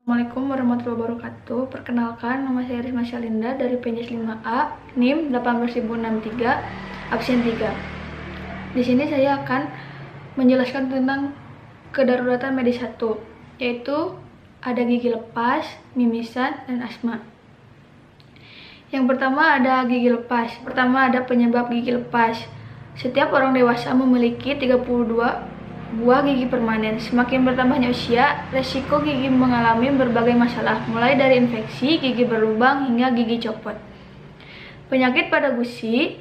Assalamualaikum warahmatullahi wabarakatuh. Perkenalkan, nama saya Risma Syalinda dari PNS 5A, NIM 18063, absen 3. Di sini saya akan menjelaskan tentang kedaruratan medis 1, yaitu ada gigi lepas, mimisan, dan asma. Yang pertama ada gigi lepas. Pertama ada penyebab gigi lepas. Setiap orang dewasa memiliki 32 buah gigi permanen. Semakin bertambahnya usia, resiko gigi mengalami berbagai masalah, mulai dari infeksi, gigi berlubang, hingga gigi copot. Penyakit pada gusi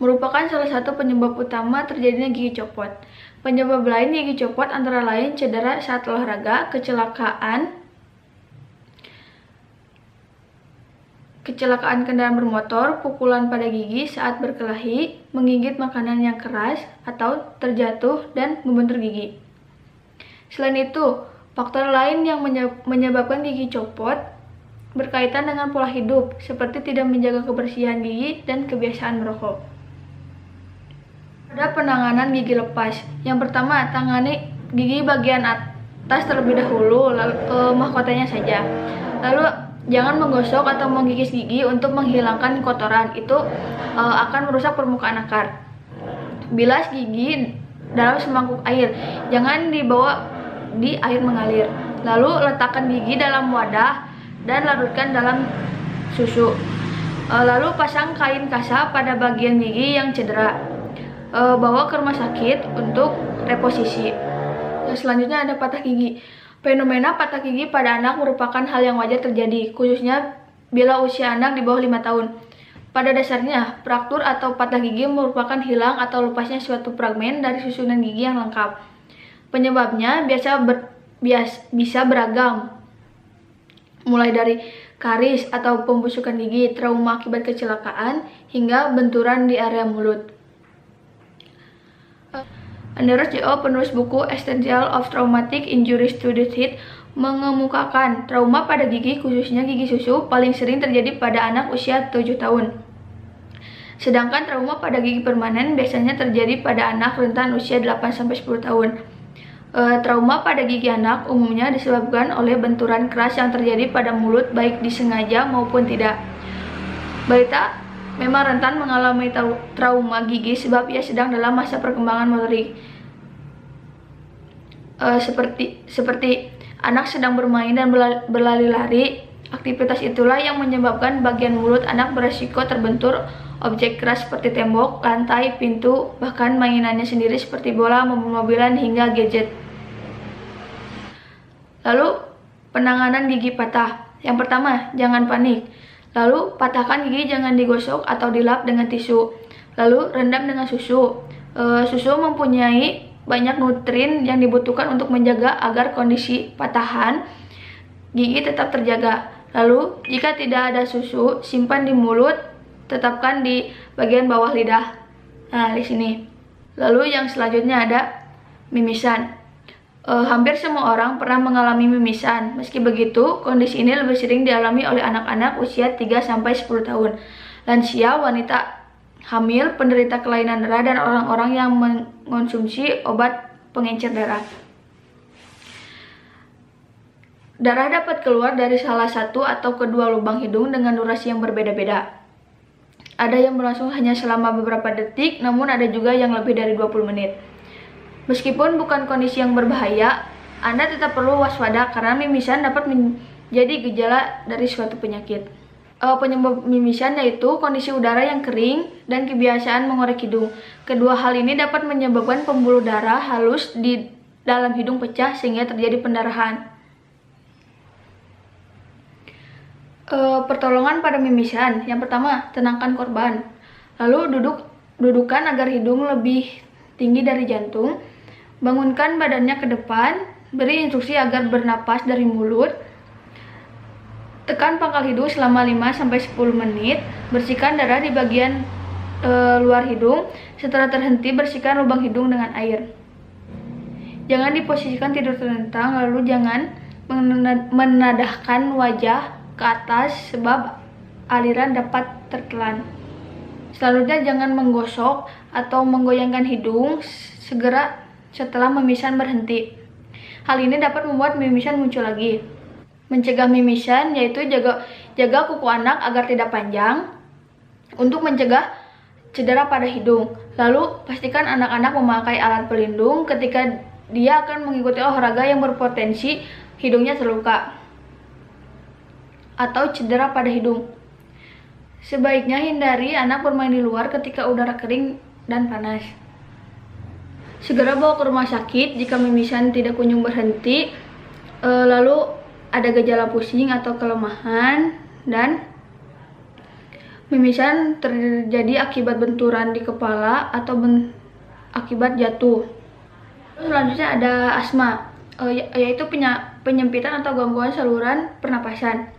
merupakan salah satu penyebab utama terjadinya gigi copot. Penyebab lain gigi copot antara lain cedera saat olahraga, kecelakaan kendaraan bermotor, pukulan pada gigi saat berkelahi, menggigit makanan yang keras, atau terjatuh dan membentur gigi. Selain itu, faktor lain yang menyebabkan gigi copot berkaitan dengan pola hidup, seperti tidak menjaga kebersihan gigi dan kebiasaan merokok. Ada penanganan gigi lepas. Yang pertama, tangani gigi bagian atas terlebih dahulu, lalu mahkotanya saja. Lalu jangan menggosok atau menggigis gigi untuk menghilangkan kotoran, itu akan merusak permukaan akar. Bilas gigi dalam semangkuk air, jangan dibawa di air mengalir. Lalu letakkan gigi dalam wadah dan larutkan dalam susu. Lalu pasang kain kasa pada bagian gigi yang cedera. Bawa ke rumah sakit untuk reposisi. Selanjutnya ada patah gigi. Fenomena patah gigi pada anak merupakan hal yang wajar terjadi, khususnya bila usia anak di bawah 5 tahun. Pada dasarnya, fraktur atau patah gigi merupakan hilang atau lepasnya suatu fragmen dari susunan gigi yang lengkap. Penyebabnya bisa beragam, mulai dari karis atau pembusukan gigi, trauma akibat kecelakaan, hingga benturan di area mulut. Anders J.O., penulis buku Essential of Traumatic Injuries to the Teeth, mengemukakan trauma pada gigi, khususnya gigi susu, paling sering terjadi pada anak usia 7 tahun. Sedangkan trauma pada gigi permanen biasanya terjadi pada anak rentan usia 8-10 tahun. Trauma pada gigi anak umumnya disebabkan oleh benturan keras yang terjadi pada mulut, baik disengaja maupun tidak. Balita memang rentan mengalami trauma gigi sebab ia sedang dalam masa perkembangan motorik. Seperti anak sedang bermain dan berlari-lari, aktivitas itulah yang menyebabkan bagian mulut anak beresiko terbentur objek keras seperti tembok, lantai, pintu, bahkan mainannya sendiri seperti bola, mobil-mobilan, hingga gadget. Lalu, penanganan gigi patah. Yang pertama, jangan panik. Lalu, patahkan gigi, jangan digosok atau dilap dengan tisu. Lalu, rendam dengan susu. Susu mempunyai banyak nutrien yang dibutuhkan untuk menjaga agar kondisi patahan gigi tetap terjaga. Lalu, jika tidak ada susu, simpan di mulut, tetapkan di bagian bawah lidah. Nah, di sini. Lalu, yang selanjutnya ada mimisan. Hampir semua orang pernah mengalami mimisan. Meski begitu, kondisi ini lebih sering dialami oleh anak-anak usia 3-10 tahun, lansia, wanita hamil, penderita kelainan darah, dan orang-orang yang mengonsumsi obat pengencer darah. Darah dapat keluar dari salah satu atau kedua lubang hidung dengan durasi yang berbeda-beda. Ada yang berlangsung hanya selama beberapa detik, namun ada juga yang lebih dari 20 menit. Meskipun bukan kondisi yang berbahaya, Anda tetap perlu waspada karena mimisan dapat menjadi gejala dari suatu penyakit. Penyebab mimisan yaitu kondisi udara yang kering dan kebiasaan mengorek hidung. Kedua hal ini dapat menyebabkan pembuluh darah halus di dalam hidung pecah sehingga terjadi pendarahan. Pertolongan pada mimisan. Yang pertama, tenangkan korban. Lalu dudukkan agar hidung lebih tinggi dari jantung. Bangunkan badannya ke depan. Beri instruksi agar bernapas dari mulut. Tekan pangkal hidung selama 5-10 menit. Bersihkan darah di bagian luar hidung. Setelah terhenti, bersihkan lubang hidung dengan air. Jangan diposisikan tidur terlentang, lalu jangan menadahkan wajah ke atas sebab aliran dapat tertelan. Selanjutnya, jangan menggosok atau menggoyangkan hidung segera setelah mimisan berhenti. Hal ini dapat membuat mimisan muncul lagi. Mencegah mimisan yaitu jaga kuku anak agar tidak panjang untuk mencegah cedera pada hidung. Lalu pastikan anak-anak memakai alat pelindung ketika dia akan mengikuti olahraga yang berpotensi hidungnya terluka atau cedera pada hidung. Sebaiknya hindari anak bermain di luar ketika udara kering dan panas. Segera bawa ke rumah sakit jika mimisan tidak kunjung berhenti, lalu ada gejala pusing atau kelemahan, dan mimisan terjadi akibat benturan di kepala atau akibat jatuh. Selanjutnya ada asma, yaitu penyempitan atau gangguan saluran pernapasan.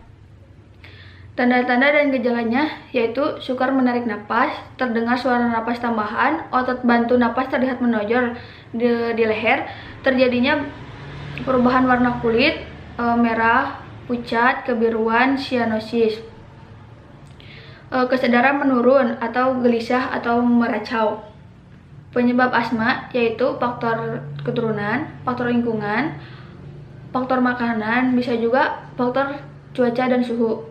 Tanda-tanda dan gejalanya yaitu sukar menarik napas, terdengar suara napas tambahan, otot bantu napas terlihat menonjol di leher, terjadinya perubahan warna kulit, merah, pucat, kebiruan, cyanosis, kesadaran menurun atau gelisah atau meracau. Penyebab asma yaitu faktor keturunan, faktor lingkungan, faktor makanan, bisa juga faktor cuaca dan suhu.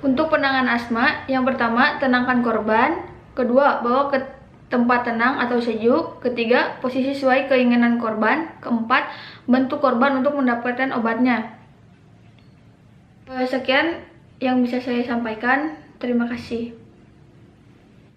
Untuk penanganan asma, yang pertama, tenangkan korban. Kedua, bawa ke tempat tenang atau sejuk. Ketiga, posisi sesuai keinginan korban. Keempat, bantu korban untuk mendapatkan obatnya. Sekian yang bisa saya sampaikan. Terima kasih.